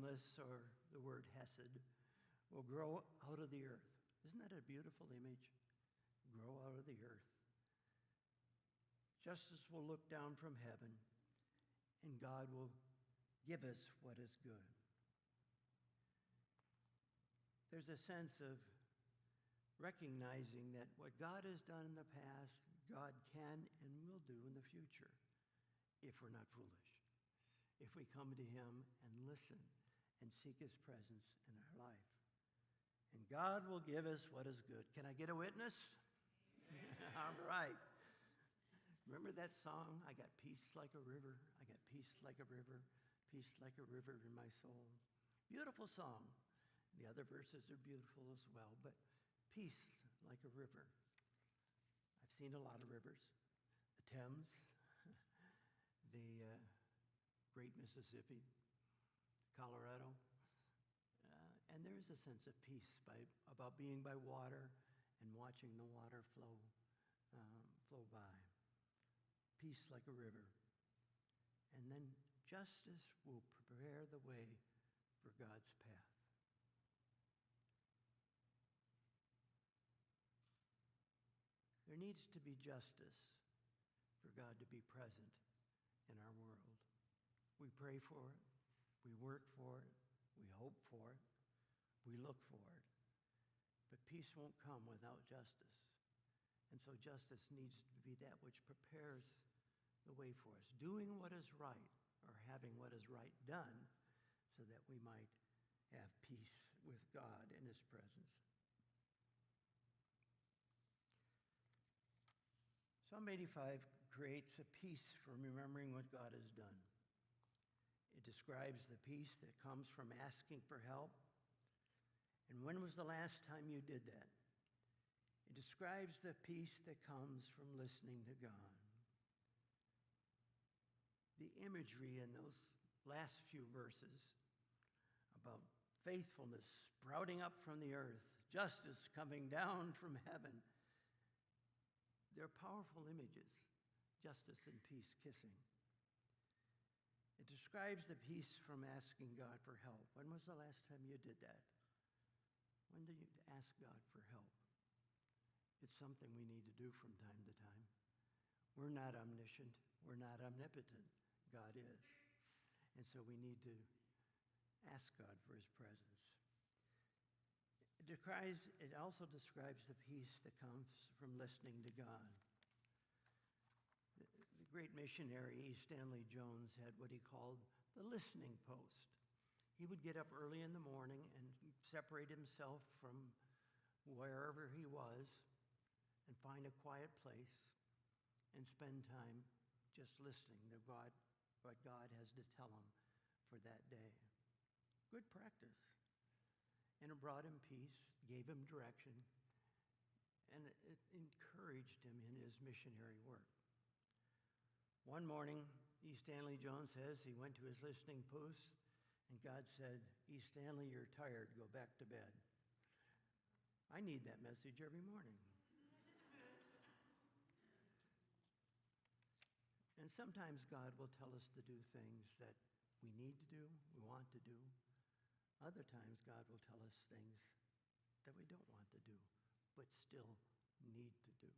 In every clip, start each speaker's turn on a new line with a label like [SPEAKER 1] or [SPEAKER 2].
[SPEAKER 1] faithfulness, or the word hesed, will grow out of the earth. Isn't that a beautiful image? Grow out of the earth. Justice will look down from heaven, and God will give us what is good. There's a sense of recognizing that what God has done in the past, God can and will do in the future if we're not foolish. If we come to him and listen and seek his presence in our life. And God will give us what is good. Can I get a witness? All right. Remember that song? I got peace like a river. I got peace like a river. Peace like a river in my soul. Beautiful song. The other verses are beautiful as well, but peace like a river. I've seen a lot of rivers. The Thames, the Great Mississippi, Colorado. And there is a sense of peace about being by water and watching the water flow by. Peace like a river. And then justice will prepare the way for God's path. There needs to be justice for God to be present in our world. We pray for it. We work for it. We hope for it. We look for it. But peace won't come without justice. And so justice needs to be that which prepares the way for us. Doing what is right, or having what is right done, so that we might have peace with God in his presence. Psalm 85 creates a peace from remembering what God has done. It describes the peace that comes from asking for help. And when was the last time you did that? It describes the peace that comes from listening to God. The imagery in those last few verses about faithfulness sprouting up from the earth, justice coming down from heaven, they're powerful images, justice and peace kissing. It describes the peace from asking God for help. When was the last time you did that? When did you ask God for help? It's something we need to do from time to time. We're not omniscient. We're not omnipotent. God is. And so we need to ask God for his presence. It also describes the peace that comes from listening to God. The great missionary E. Stanley Jones had what he called the listening post. He would get up early in the morning and separate himself from wherever he was and find a quiet place and spend time just listening to God, what God has to tell him for that day. Good practice. And it brought him peace, gave him direction, and it encouraged him in his missionary work. One morning, E. Stanley Jones says he went to his listening post, and God said, E. Stanley, you're tired. Go back to bed. I need that message every morning. And sometimes God will tell us to do things that we need to do, we want to do. Other times God will tell us things that we don't want to do, but still need to do.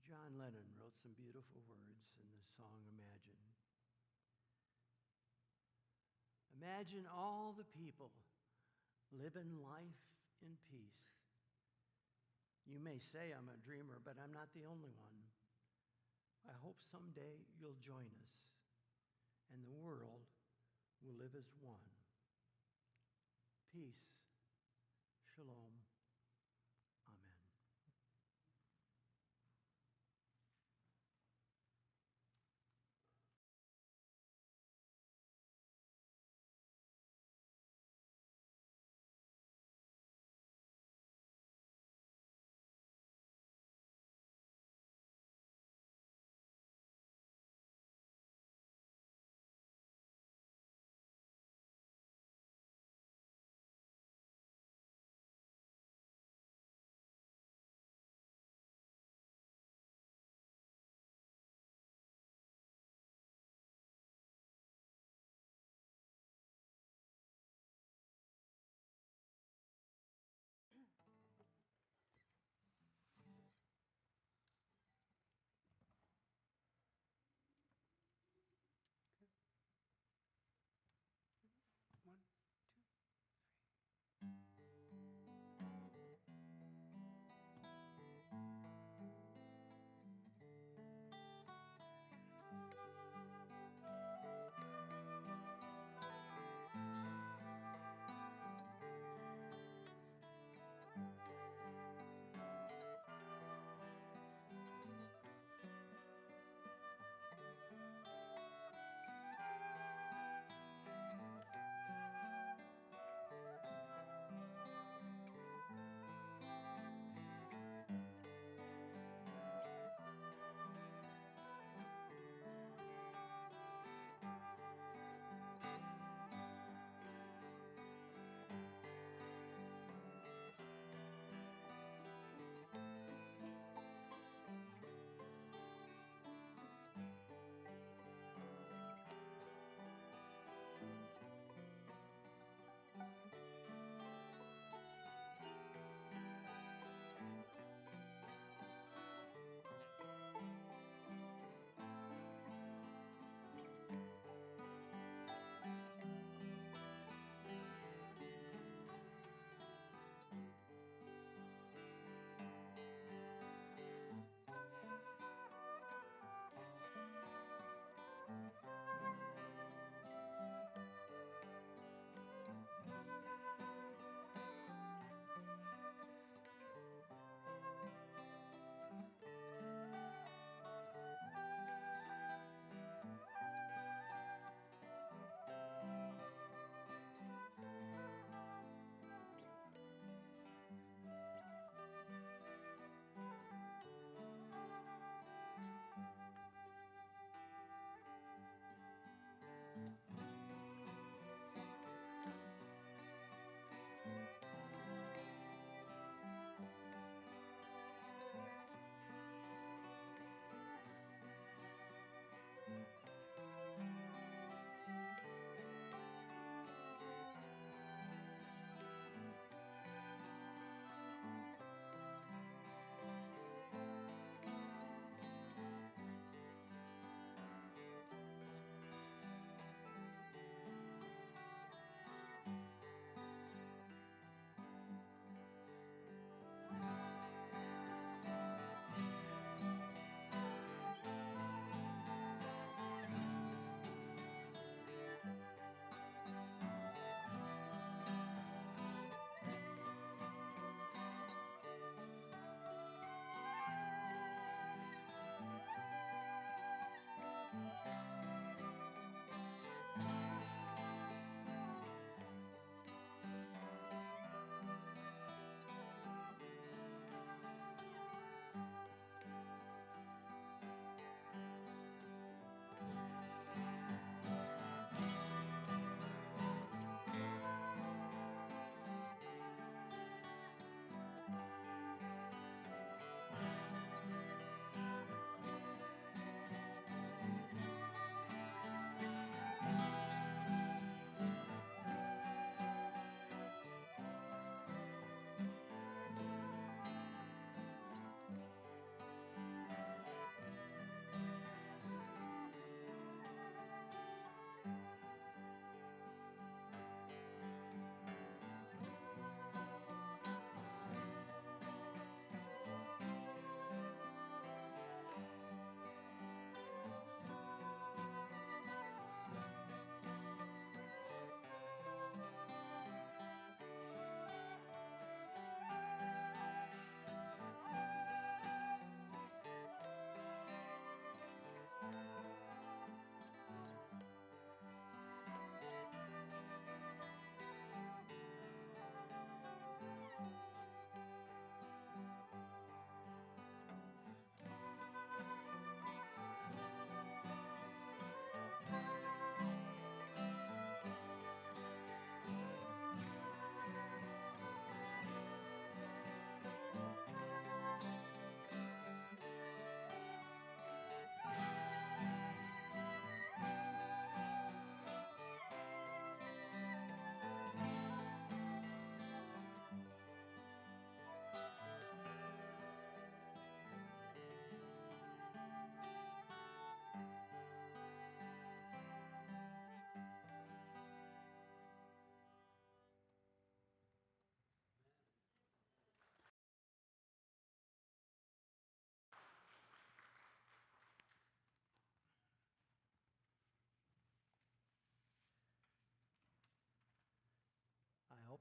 [SPEAKER 1] John Lennon wrote some beautiful words in the song Imagine. Imagine all the people living life in peace. You may say I'm a dreamer, but I'm not the only one. I hope someday you'll join us, and the world will live as one. Peace. Shalom.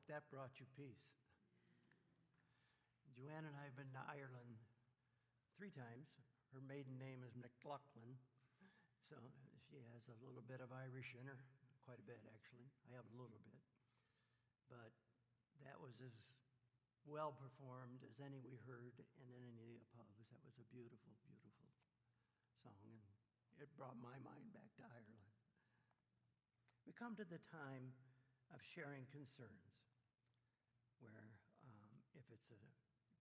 [SPEAKER 1] that brought you peace. Joanne and I have been to Ireland 3 times. Her maiden name is McLaughlin, so she has a little bit of Irish in her, quite a bit actually. I have a little bit. But that was as well performed as any we heard in any of the pubs. That was a beautiful, beautiful song, and it brought my mind back to Ireland. We come to the time of sharing concerns, where if it's a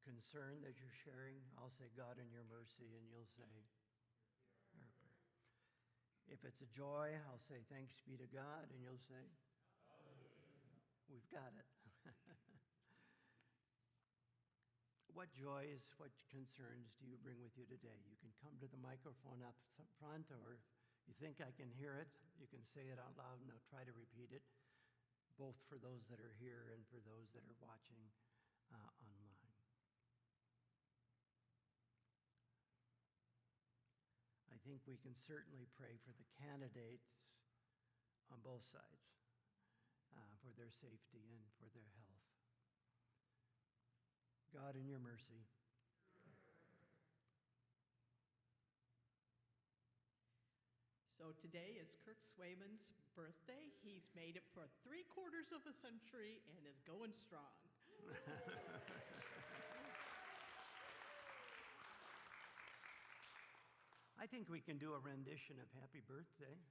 [SPEAKER 1] concern that you're sharing, I'll say, God in your mercy, and you'll say, your prayer. If it's a joy, I'll say, thanks be to God, and you'll say, we've got it. What joys, what concerns do you bring with you today? You can come to the microphone up front, or you think I can hear it, you can say it out loud, and I'll try to repeat it, both for those that are here and for those that are watching online. I think we can certainly pray for the candidates on both sides, for their safety and for their health. God, in your mercy.
[SPEAKER 2] So today is Kirk Swayman's birthday. He's made it for 3/4 of a century and is going strong.
[SPEAKER 1] I think we can do a rendition of Happy Birthday.